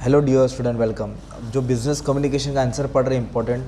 Hello dear student, welcome. जो business communication का answer पढ़ रहे हैं इंपॉर्टेंट,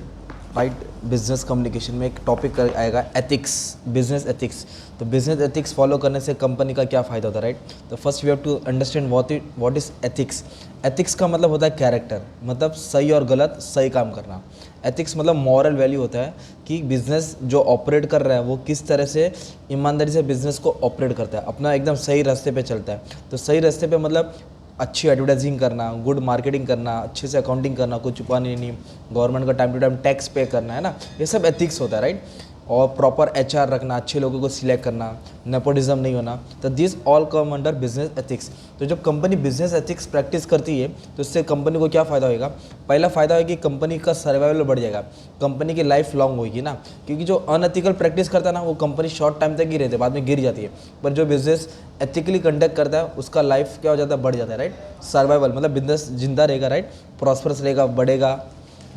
राइट। बिजनेस कम्युनिकेशन में एक टॉपिक आएगा एथिक्स, बिजनेस एथिक्स। तो बिजनेस एथिक्स फॉलो करने से कंपनी का क्या फ़ायदा होता है, राइट। तो first we have to understand what is ethics. Ethics का मतलब होता है कैरेक्टर, मतलब सही और गलत, सही काम करना। एथिक्स मतलब मॉरल वैल्यू होता है कि बिज़नेस जो ऑपरेट कर रहा है वो किस तरह से ईमानदारी से बिज़नेस को ऑपरेट करता है, अपना एकदम सही रास्ते पे चलता है। तो सही रास्ते पे मतलब अच्छी एडवर्टाइजिंग करना, गुड मार्केटिंग करना, अच्छे से अकाउंटिंग करना, कुछ छुपानी नहीं, गवर्नमेंट का टाइम टू टाइम टैक्स पे करना, है ना। ये सब एथिक्स होता है, राइट। और प्रॉपर एचआर रखना, अच्छे लोगों को सिलेक्ट करना, नेपोटिज्म नहीं होना। तो this all come under business ethics. तो जब कंपनी बिजनेस एथिक्स प्रैक्टिस करती है तो इससे कंपनी को क्या फ़ायदा होगा। पहला फ़ायदा है कि कंपनी का सर्वाइवल बढ़ जाएगा, कंपनी की लाइफ लॉन्ग होगी ना। क्योंकि जो अनएथिकल प्रैक्टिस करता है ना वो कंपनी शॉर्ट टाइम तक ही रहती है, बाद में गिर जाती है। पर जो बिजनेस एथिकली कंडक्ट करता है उसका लाइफ क्या हो जाता है, बढ़ जाता है, राइट। सर्वाइवल मतलब बिजनेस जिंदा रहेगा, राइट, प्रॉस्परस रहेगा, बढ़ेगा।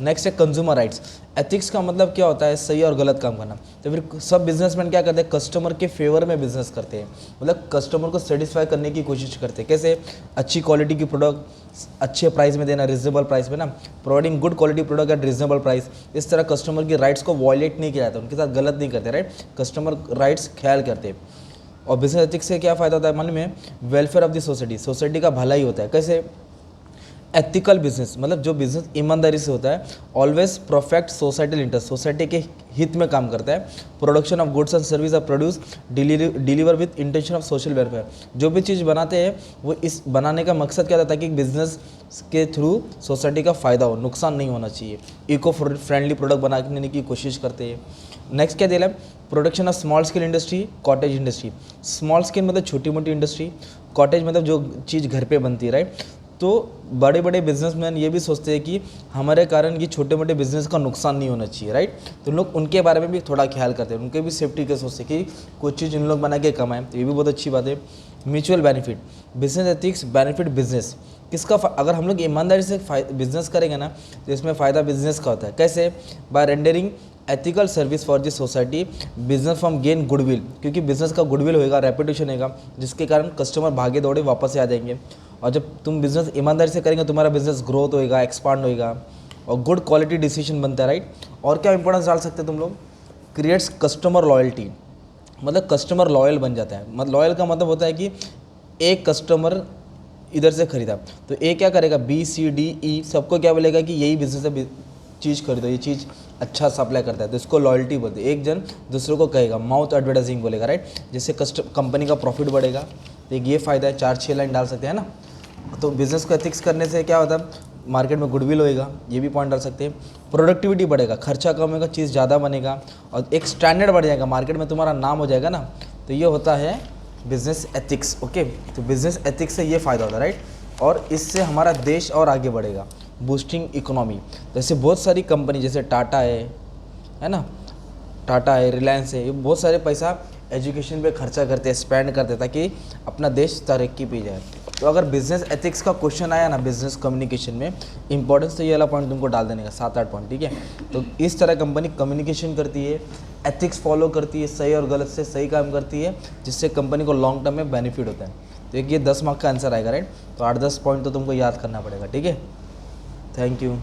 नेक्स्ट है कंज्यूमर राइट्स। एथिक्स का मतलब क्या होता है, सही और गलत काम करना। तो फिर सब बिजनेसमैन क्या करते हैं, कस्टमर के फेवर में बिजनेस करते हैं, मतलब कस्टमर को सेटिस्फाई करने की कोशिश करते हैं। कैसे, अच्छी क्वालिटी की प्रोडक्ट अच्छे प्राइस में देना, रिजनेबल प्राइस में ना, providing good quality product at reasonable price. इस तरह कस्टमर की राइट्स को वॉयलेट नहीं किया जाता, उनके साथ गलत नहीं करते, राइट। कस्टमर राइट्स ख्याल करते हैं। और बिजनेस एथिक्स से क्या फ़ायदा होता है, मालूम है, welfare of the society, society का भला ही होता है। कैसे, एथिकल बिजनेस मतलब जो बिजनेस ईमानदारी से होता है, always perfect societal interest, society के हित में काम करता है। Production of goods and service are produce deliver with intention of social welfare. जो भी चीज़ बनाते हैं वो इस बनाने का मकसद क्या था, ताकि बिजनेस के थ्रू सोसाइटी का फ़ायदा हो, नुकसान नहीं होना चाहिए। इको फ्रेंडली प्रोडक्ट बनाने की कोशिश करते हैं। नेक्स्ट क्या दिया है, production of small scale industry, cottage industry. Small scale मतलब छोटी मोटी इंडस्ट्री, कॉटेज मतलब जो चीज़ घर पे बनती है, राइट। तो बड़े बड़े बिजनेसमैन ये भी सोचते हैं कि हमारे कारण ये छोटे मोटे बिजनेस का नुकसान नहीं होना चाहिए, राइट। तो लोग उनके बारे में भी थोड़ा ख्याल करते हैं, उनके भी सेफ्टी के सोचते हैं कि कुछ चीज़ इन लोग बना के कमाएं। तो ये भी बहुत अच्छी बात है। Mutual benefit, business ethics benefit business. किसका अगर हम लोग ईमानदारी से बिजनेस करेंगे ना तो इसमें फ़ायदा बिजनेस का होता है। कैसे, by rendering ethical service for the society, business from gain goodwill, क्योंकि बिजनेस का गुडविल होएगा, रेपुटेशन होगा, जिसके कारण कस्टमर भागे दौड़े वापस से आ जाएंगे। और जब तुम बिजनेस ईमानदारी से करेंगे तुम्हारा बिजनेस ग्रोथ होएगा, एक्सपांड होएगा, और गुड क्वालिटी डिसीजन बनता है, राइट। और क्या इंपॉर्टेंस डाल सकते हैं तुम लोग, क्रिएट्स कस्टमर लॉयल्टी, मतलब कस्टमर लॉयल बन जाता है। मतलब लॉयल का मतलब होता है कि एक कस्टमर इधर से खरीदा तो ए क्या करेगा, बी सी डी ई सबको क्या बोलेगा कि यही बिजनेस है, चीज़ खरीदो, ये चीज़ अच्छा सप्लाई करता है, तो इसको लॉयल्टी बोलते हैं। एक जन दूसरे को कहेगा, माउथ एडवर्टाइजिंग बोलेगा, राइट, जिससे कंपनी का प्रॉफिट बढ़ेगा। तो एक ये फ़ायदा है, 4-6 लाइन डाल सकते हैं ना। तो बिज़नेस को एथिक्स करने से क्या होता है, मार्केट में गुडविल होएगा, ये भी पॉइंट डाल सकते हैं। प्रोडक्टिविटी बढ़ेगा, खर्चा कम होगा, चीज़ ज़्यादा बनेगा, और एक स्टैंडर्ड बढ़ जाएगा, मार्केट में तुम्हारा नाम हो जाएगा ना। तो ये होता है बिजनेस एथिक्स, ओके। तो बिजनेस एथिक्स से ये फ़ायदा होता है, राइट। और इससे हमारा देश और आगे बढ़ेगा, बूस्टिंग इकोनॉमी। जैसे बहुत सारी कंपनी, जैसे टाटा है ना, टाटा है, रिलायंस है, ये बहुत सारे पैसा एजुकेशन पे खर्चा करते हैं, स्पेंड करते हैं, ताकि अपना देश तरक्की पे जाए। तो अगर बिजनेस एथिक्स का क्वेश्चन आया ना बिजनेस कम्युनिकेशन में, इंपॉर्टेंस तो ये वाला पॉइंट तुमको डाल देने का, 7-8 पॉइंट, ठीक है। तो इस तरह कंपनी कम्युनिकेशन करती है, एथिक्स फॉलो करती है, सही और गलत से सही काम करती है, जिससे कंपनी को लॉन्ग टर्म में बेनिफिट होता है। तो एक ये 10 मार्क का आंसर आएगा, राइट। तो 8-10 पॉइंट तो तुमको याद करना पड़ेगा, ठीक है। Thank you.